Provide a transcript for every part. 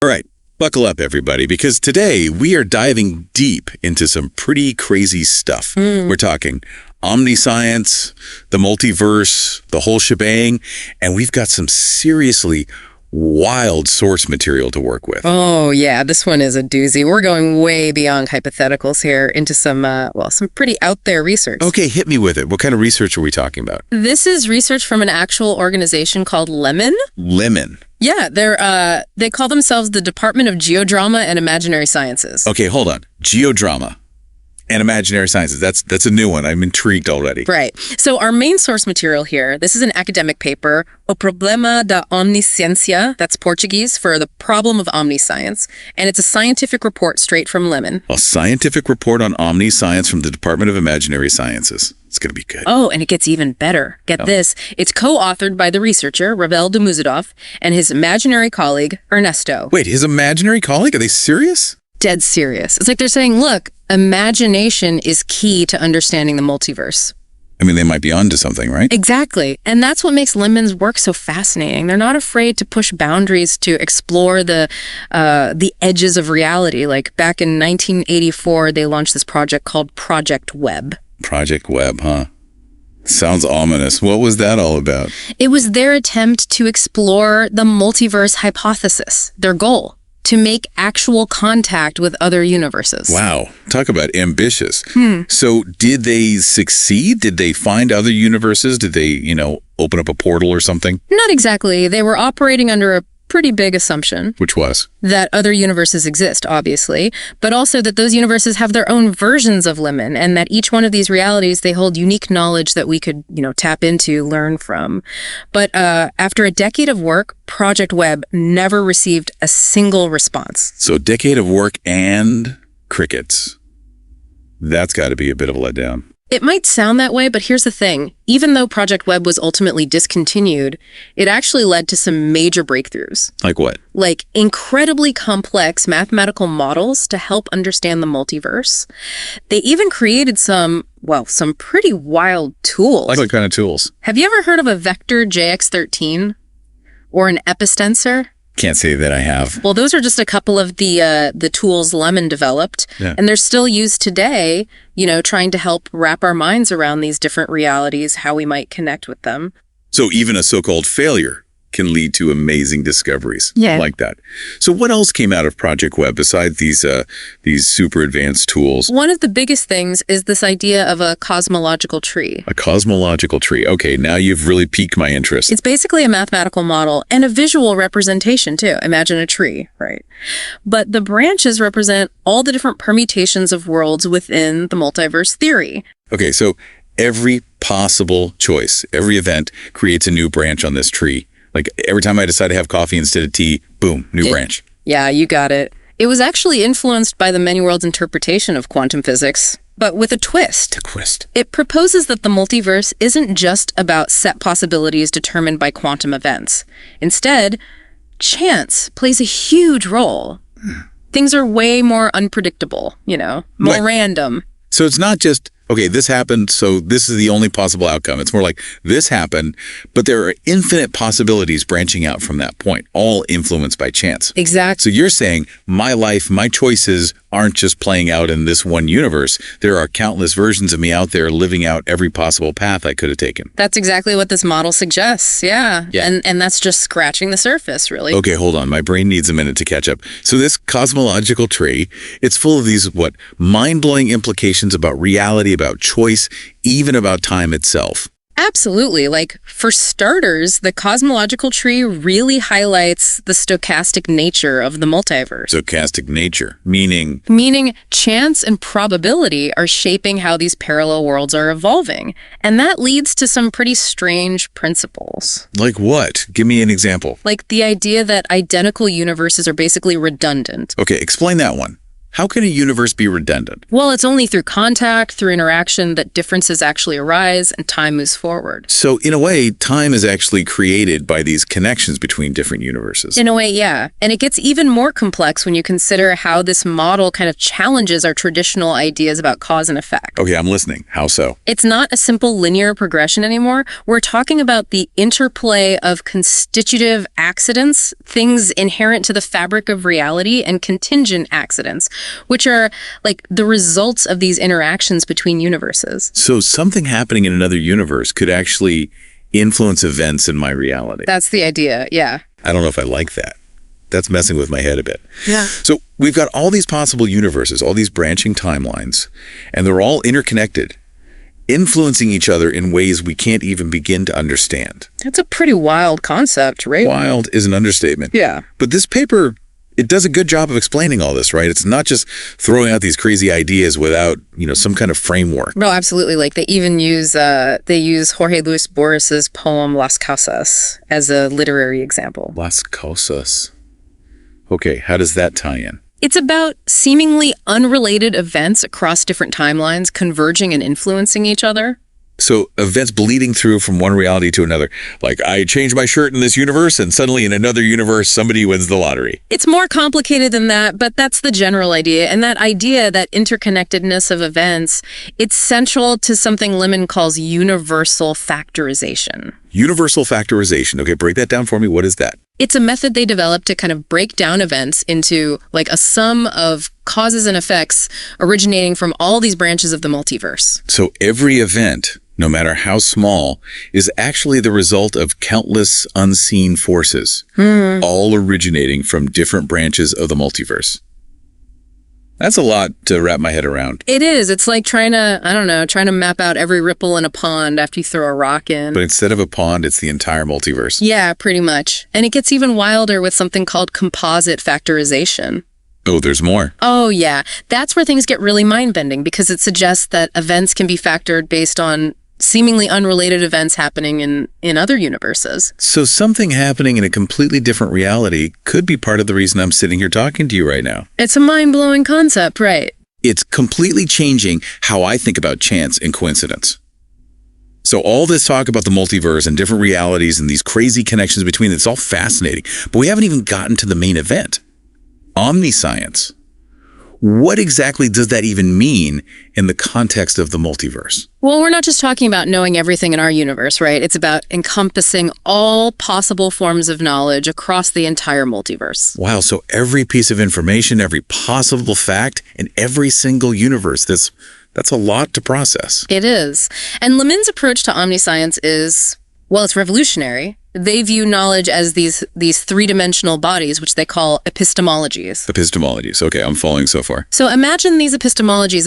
All right, buckle up, everybody, because today we are diving deep into some pretty crazy stuff. We're talking Omni-Science, the multiverse, the whole shebang, and we've got some seriously wild source material to work with. Oh, yeah, this one is a doozy. We're going way beyond hypotheticals here into some pretty out there research. Okay, hit me with it. What kind of research are we talking about? This is research from an actual organization called Lemon. Lemon. Yeah, they call themselves the Department of Geodrama and Imaginary Sciences. Okay, hold on. Geodrama and imaginary sciences. That's a new one. I'm intrigued already. Right. So our main source material here, this is an academic paper, O Problema da Omnisciência, that's Portuguese for the problem of omniscience, and it's a scientific report straight from Lemon. A scientific report on Omni-Science from the Department of Imaginary Sciences. It's going to be good. Oh, and it gets even better. Get this. It's co-authored by the researcher, Ravel de Muzadov, and his imaginary colleague, Ernesto. Wait, his imaginary colleague? Are they serious? Dead serious. It's like they're saying, look, imagination is key to understanding the multiverse. I mean, they might be onto something, right? Exactly. And that's what makes Lemon's work so fascinating. They're not afraid to push boundaries to explore the edges of reality. Like back in 1984, they launched this project called Project Web. Project Web, huh? Sounds ominous. What was that all about? It was their attempt to explore the multiverse hypothesis, their goal, to make actual contact with other universes. Wow. Talk about ambitious. So did they succeed? Did they find other universes? Did they, open up a portal or something? Not exactly. They were operating under a pretty big assumption. Which was? That other universes exist, obviously, but also that those universes have their own versions of Lemon, and that each one of these realities, they hold unique knowledge that we could, tap into, learn from. But after a decade of work, Project Web never received a single response. So a decade of work and crickets. That's got to be a bit of a letdown. It might sound that way, but here's the thing. Even though Project Web was ultimately discontinued, it actually led to some major breakthroughs. Like what? Like incredibly complex mathematical models to help understand the multiverse. They even created some pretty wild tools. Like what kind of tools? Have you ever heard of a vector JX13 or an epistensor? Can't say that I have. Well, those are just a couple of the tools Lemon developed, and they're still used today, trying to help wrap our minds around these different realities, how we might connect with them. So even a so-called failure can lead to amazing discoveries like that. So what else came out of Project Web besides these super advanced tools? One of the biggest things is this idea of a cosmological tree. A cosmological tree. Okay, now you've really piqued my interest. It's basically a mathematical model and a visual representation too. Imagine a tree, right? But the branches represent all the different permutations of worlds within the multiverse theory. Okay, so every possible choice, every event creates a new branch on this tree. Like every time I decide to have coffee instead of tea, boom, new branch. Yeah, you got it. It was actually influenced by the many worlds interpretation of quantum physics, but with a twist. A twist. It proposes that the multiverse isn't just about set possibilities determined by quantum events. Instead, chance plays a huge role. Things are way more unpredictable, more random. So it's not just, okay, this happened, so this is the only possible outcome. It's more like this happened, but there are infinite possibilities branching out from that point, all influenced by chance. Exactly. So you're saying my life, my choices aren't just playing out in this one universe. There are countless versions of me out there living out every possible path I could have taken. That's exactly what this model suggests, yeah. And that's just scratching the surface, really. Okay, hold on. My brain needs a minute to catch up. So this cosmological tree, it's full of these, mind-blowing implications about reality, about choice, even about time itself. Absolutely. Like, for starters, the cosmological tree really highlights the stochastic nature of the multiverse. Stochastic nature, meaning? Meaning chance and probability are shaping how these parallel worlds are evolving. And that leads to some pretty strange principles. Like what? Give me an example. Like the idea that identical universes are basically redundant. Okay, explain that one. How can a universe be redundant? Well, it's only through contact, through interaction, that differences actually arise and time moves forward. So, in a way, time is actually created by these connections between different universes. In a way, yeah. And it gets even more complex when you consider how this model kind of challenges our traditional ideas about cause and effect. Okay, I'm listening. How so? It's not a simple linear progression anymore. We're talking about the interplay of constitutive accidents, things inherent to the fabric of reality, and contingent accidents, which are like the results of these interactions between universes. So something happening in another universe could actually influence events in my reality. That's the idea, yeah. I don't know if I like that. That's messing with my head a bit. Yeah. So we've got all these possible universes, all these branching timelines, and they're all interconnected, influencing each other in ways we can't even begin to understand. That's a pretty wild concept, right? Wild is an understatement. Yeah. But this paper, it does a good job of explaining all this, right? It's not just throwing out these crazy ideas without, some kind of framework. No, absolutely. Like they even use Jorge Luis Borges's poem Las Causas as a literary example. Las Causas. Okay, how does that tie in? It's about seemingly unrelated events across different timelines converging and influencing each other. So events bleeding through from one reality to another. Like I change my shirt in this universe and suddenly in another universe, somebody wins the lottery. It's more complicated than that, but that's the general idea. And that idea, that interconnectedness of events, it's central to something Lemon calls universal factorization. Universal factorization. Okay, break that down for me. What is that? It's a method they developed to kind of break down events into like a sum of causes and effects originating from all these branches of the multiverse. So every event, no matter how small, is actually the result of countless unseen forces, all originating from different branches of the multiverse. That's a lot to wrap my head around. It is. It's like trying to map out every ripple in a pond after you throw a rock in. But instead of a pond, it's the entire multiverse. Yeah, pretty much. And it gets even wilder with something called composite factorization. Oh, there's more. Oh, yeah. That's where things get really mind-bending because it suggests that events can be factored based on seemingly unrelated events happening in other universes. So something happening in a completely different reality could be part of the reason I'm sitting here talking to you right now. It's a mind-blowing concept, right? It's completely changing how I think about chance and coincidence. So all this talk about the multiverse and different realities and these crazy connections between them, it's all fascinating. But we haven't even gotten to the main event. Omni-Science. What exactly does that even mean in the context of the multiverse? Well, we're not just talking about knowing everything in our universe, right? It's about encompassing all possible forms of knowledge across the entire multiverse. Wow, so every piece of information, every possible fact in every single universe, that's a lot to process. It is. And Lemin's approach to Omni-Science is, well, it's revolutionary. They view knowledge as these three-dimensional bodies, which they call epistemologies. Epistemologies. Okay, I'm following so far. So imagine these epistemologies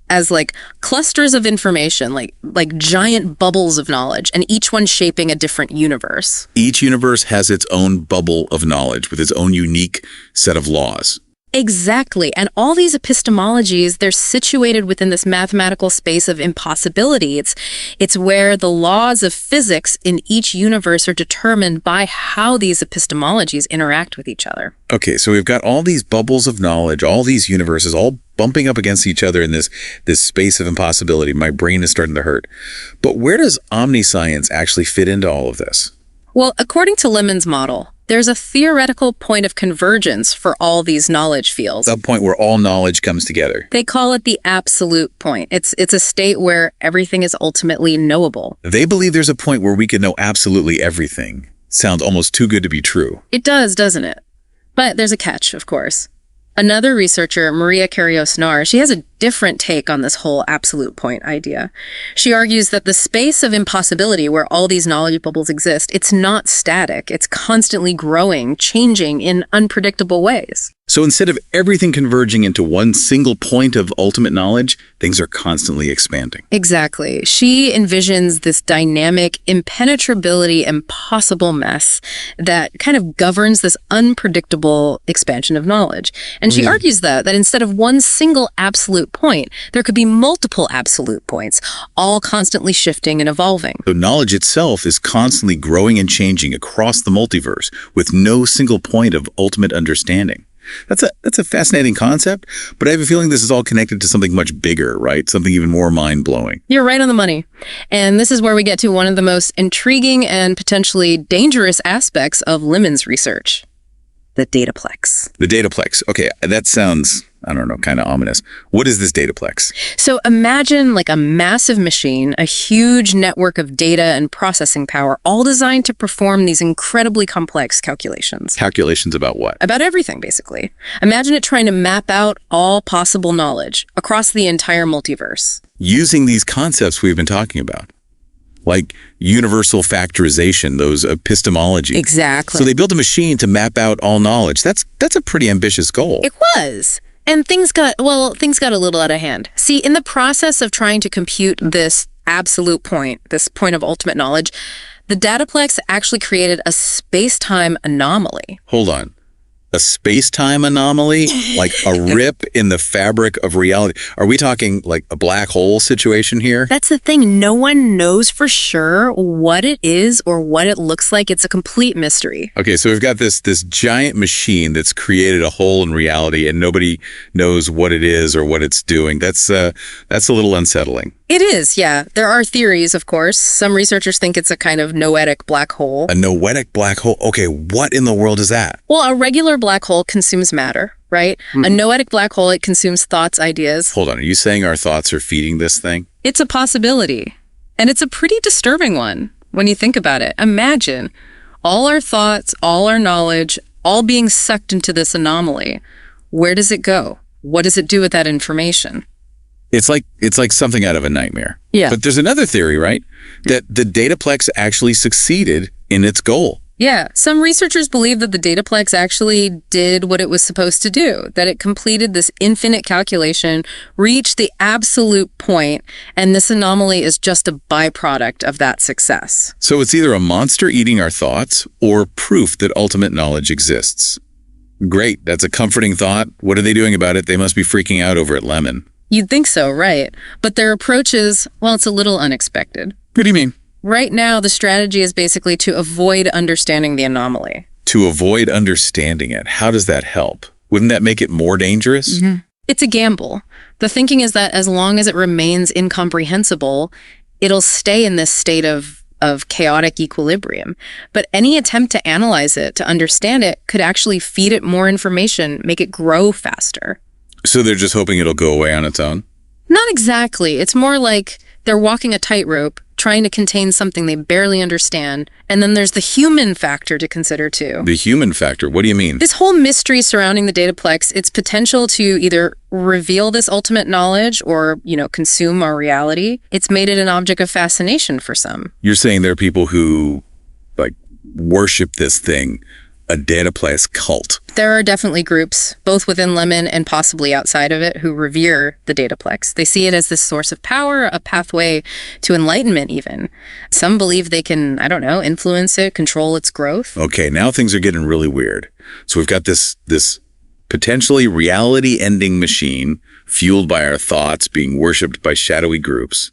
as like clusters of information, like giant bubbles of knowledge, and each one shaping a different universe. Each universe has its own bubble of knowledge with its own unique set of laws. Exactly. And all these epistemologies, they're situated within this mathematical space of impossibility. It's where the laws of physics in each universe are determined by how these epistemologies interact with each other. Okay, so we've got all these bubbles of knowledge, all these universes, all bumping up against each other in this space of impossibility. My brain is starting to hurt. But where does Omni-Science actually fit into all of this? Well, according to Lemin's model, there's a theoretical point of convergence for all these knowledge fields. A point where all knowledge comes together. They call it the absolute point. It's a state where everything is ultimately knowable. They believe there's a point where we can know absolutely everything. Sounds almost too good to be true. It does, doesn't it? But there's a catch, of course. Another researcher, Maria Carrios-Nar, she has a different take on this whole absolute point idea. She argues that the space of impossibility where all these knowledge bubbles exist, it's not static. It's constantly growing, changing in unpredictable ways. So instead of everything converging into one single point of ultimate knowledge, things are constantly expanding. Exactly. She envisions this dynamic impenetrability, impossible mess that kind of governs this unpredictable expansion of knowledge. And she argues that instead of one single absolute point, there could be multiple absolute points, all constantly shifting and evolving. So knowledge itself is constantly growing and changing across the multiverse with no single point of ultimate understanding. That's a fascinating concept, but I have a feeling this is all connected to something much bigger, right? Something even more mind-blowing. You're right on the money. And this is where we get to one of the most intriguing and potentially dangerous aspects of Lemon's research. The dataplex. The dataplex. Okay, that sounds, I don't know, kind of ominous. What is this dataplex? So imagine like a massive machine, a huge network of data and processing power, all designed to perform these incredibly complex calculations. Calculations about what? About everything, basically. Imagine it trying to map out all possible knowledge across the entire multiverse. Using these concepts we've been talking about, like universal factorization, those epistemology. Exactly. So they built a machine to map out all knowledge. That's a pretty ambitious goal. It was. And things got a little out of hand. See, in the process of trying to compute this absolute point, this point of ultimate knowledge, the dataplex actually created a space-time anomaly. Hold on. A space-time anomaly? Like a rip in the fabric of reality? Are we talking like a black hole situation here? That's the thing. No one knows for sure what it is or what it looks like. It's a complete mystery. Okay, so we've got this giant machine that's created a hole in reality, and nobody knows what it is or what it's doing. That's a little unsettling. It is, yeah. There are theories, of course. Some researchers think it's a kind of noetic black hole. A noetic black hole? Okay, what in the world is that? Well, a regular black hole consumes matter, right? A noetic black hole, it consumes thoughts, ideas. Hold on, are you saying our thoughts are feeding this thing? It's a possibility. And it's a pretty disturbing one when you think about it. Imagine all our thoughts, all our knowledge, all being sucked into this anomaly. Where does it go? What does it do with that information? It's like something out of a nightmare. Yeah. But there's another theory, right? That the dataplex actually succeeded in its goal. Yeah. Some researchers believe that the dataplex actually did what it was supposed to do, that it completed this infinite calculation, reached the absolute point, and this anomaly is just a byproduct of that success. So it's either a monster eating our thoughts or proof that ultimate knowledge exists. Great. That's a comforting thought. What are they doing about it? They must be freaking out over at Lemon. You'd think so, right? But their approach is, well, it's a little unexpected. What do you mean? Right now, the strategy is basically to avoid understanding the anomaly. To avoid understanding it. How does that help? Wouldn't that make it more dangerous? Mm-hmm. It's a gamble. The thinking is that as long as it remains incomprehensible, it'll stay in this state of chaotic equilibrium. But any attempt to analyze it, to understand it, could actually feed it more information, make it grow faster. So they're just hoping it'll go away on its own? Not exactly. It's more like they're walking a tightrope, trying to contain something they barely understand. And then there's the human factor to consider too. The human factor? What do you mean? This whole mystery surrounding the dataplex, its potential to either reveal this ultimate knowledge or, consume our reality, it's made it an object of fascination for some. You're saying there are people who, worship this thing, a dataplex cult. There are definitely groups, both within Lemon and possibly outside of it, who revere the dataplex. They see it as this source of power, a pathway to enlightenment even. Some believe they can, influence it, control its growth. Okay, now things are getting really weird. So we've got this potentially reality-ending machine fueled by our thoughts being worshipped by shadowy groups.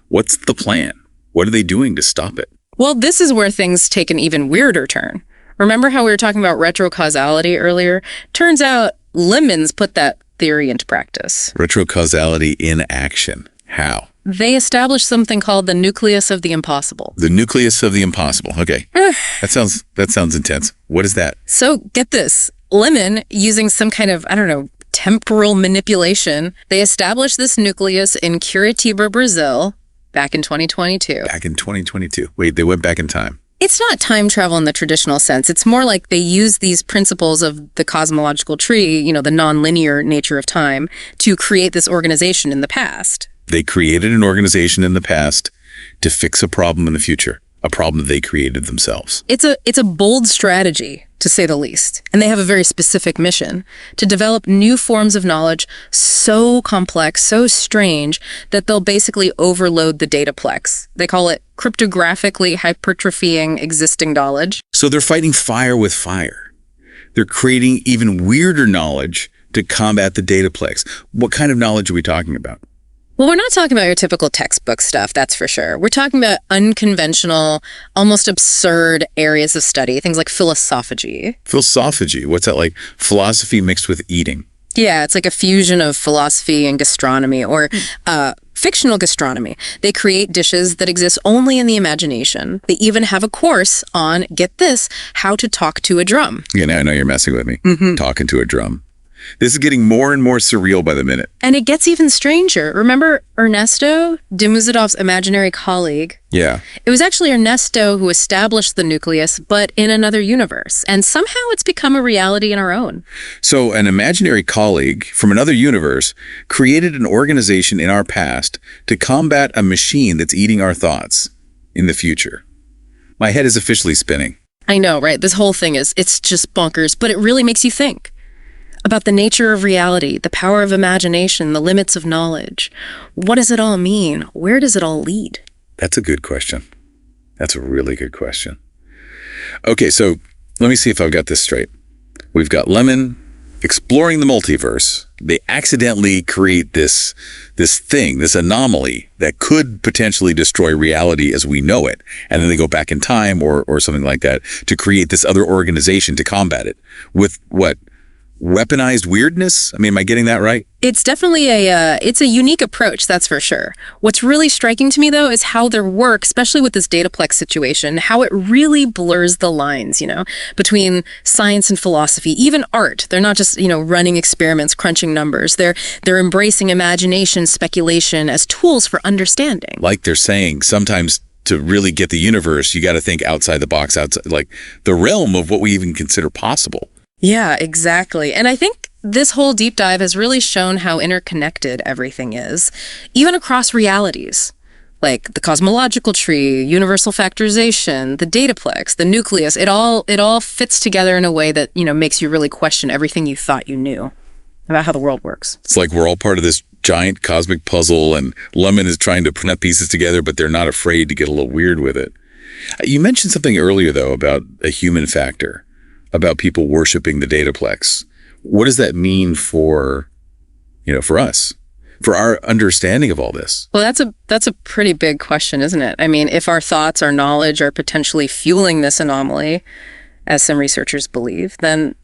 What's the plan? What are they doing to stop it? Well, this is where things take an even weirder turn. Remember how we were talking about retrocausality earlier? Turns out Lemon's put that theory into practice. Retrocausality in action. How? They established something called the nucleus of the impossible. The nucleus of the impossible. Okay. That sounds intense. What is that? So get this. Lemon, using some kind of, temporal manipulation, they established this nucleus in Curitiba, Brazil, back in 2022. Back in 2022. Wait, they went back in time. It's not time travel in the traditional sense. It's more like they use these principles of the cosmological tree, the nonlinear nature of time, to create this organization in the past. They created an organization in the past to fix a problem in the future, a problem they created themselves. It's a bold strategy, to say the least. And they have a very specific mission: to develop new forms of knowledge so complex, so strange, that they'll basically overload the dataplex. They call it cryptographically hypertrophying existing knowledge. So they're fighting fire with fire. They're creating even weirder knowledge to combat the dataplex. What kind of knowledge are we talking about? Well, we're not talking about your typical textbook stuff, that's for sure. We're talking about unconventional, almost absurd areas of study, things like philosophology. Philosophology, what's that like? Philosophy mixed with eating. Yeah, it's like a fusion of philosophy and gastronomy, or fictional gastronomy. They create dishes that exist only in the imagination. They even have a course on, get this, how to talk to a drum. Yeah, now I know you're messing with me. Talking to a drum. This is getting more and more surreal by the minute. And it gets even stranger. Remember Ernesto, de Muzidoff's imaginary colleague? Yeah. It was actually Ernesto who established the nucleus, but in another universe. And somehow it's become a reality in our own. So an imaginary colleague from another universe created an organization in our past to combat a machine that's eating our thoughts in the future. My head is officially spinning. I know, right? This whole thing it's just bonkers, but it really makes you think about the nature of reality, the power of imagination, the limits of knowledge. What does it all mean? Where does it all lead? That's a good question. That's a really good question. Okay, so let me see if I've got this straight. We've got Lemon exploring the multiverse. They accidentally create this thing, this anomaly that could potentially destroy reality as we know it. And then they go back in time or something like that to create this other organization to combat it with what? Weaponized weirdness? I mean, am I getting that right? It's definitely it's a unique approach, that's for sure. What's really striking to me, though, is how their work, especially with this dataplex situation, how it really blurs the lines, between science and philosophy, even art. They're not just, running experiments, crunching numbers. They're embracing imagination, speculation as tools for understanding. Like they're saying, sometimes to really get the universe, you got to think outside the box, outside like the realm of what we even consider possible. Yeah, exactly. And I think this whole deep dive has really shown how interconnected everything is, even across realities, like the cosmological tree, universal factorization, the dataplex, the nucleus. It all fits together in a way that, makes you really question everything you thought you knew about how the world works. It's like we're all part of this giant cosmic puzzle, and Lemon is trying to put up pieces together, but they're not afraid to get a little weird with it. You mentioned something earlier, though, about a human factor, about people worshiping the dataplex. What does that mean for us, for our understanding of all this? Well, that's a pretty big question, isn't it? I mean, if our thoughts, our knowledge are potentially fueling this anomaly, as some researchers believe, then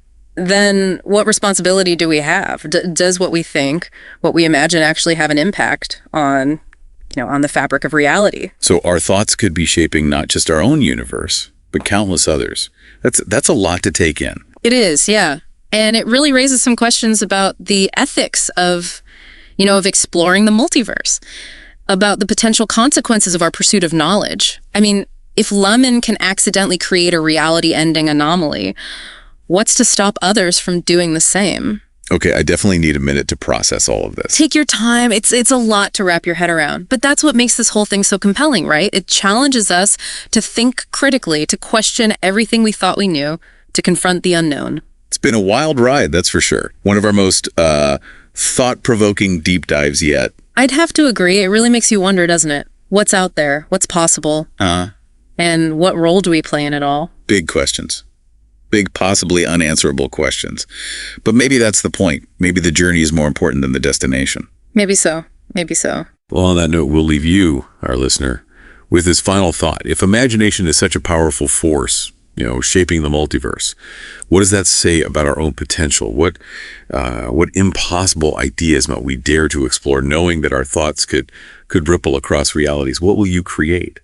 what responsibility do we have? Does what we think, what we imagine actually have an impact on, on the fabric of reality? So our thoughts could be shaping not just our own universe, but countless others. That's a lot to take in. It is, yeah. And it really raises some questions about the ethics of exploring the multiverse, about the potential consequences of our pursuit of knowledge. I mean, if Lemon can accidentally create a reality-ending anomaly, what's to stop others from doing the same? Okay, I definitely need a minute to process all of this. Take your time. It's a lot to wrap your head around. But that's what makes this whole thing so compelling, right? It challenges us to think critically, to question everything we thought we knew, to confront the unknown. It's been a wild ride, that's for sure. One of our most thought-provoking deep dives yet. I'd have to agree. It really makes you wonder, doesn't it? What's out there? What's possible? And what role do we play in it all? Big questions. Big, possibly unanswerable questions. But maybe that's the point. Maybe the journey is more important than the destination. Maybe so. Maybe so. Well, on that note, we'll leave you, our listener, with this final thought. If imagination is such a powerful force, shaping the multiverse, what does that say about our own potential? What impossible ideas might we dare to explore, knowing that our thoughts could ripple across realities? What will you create?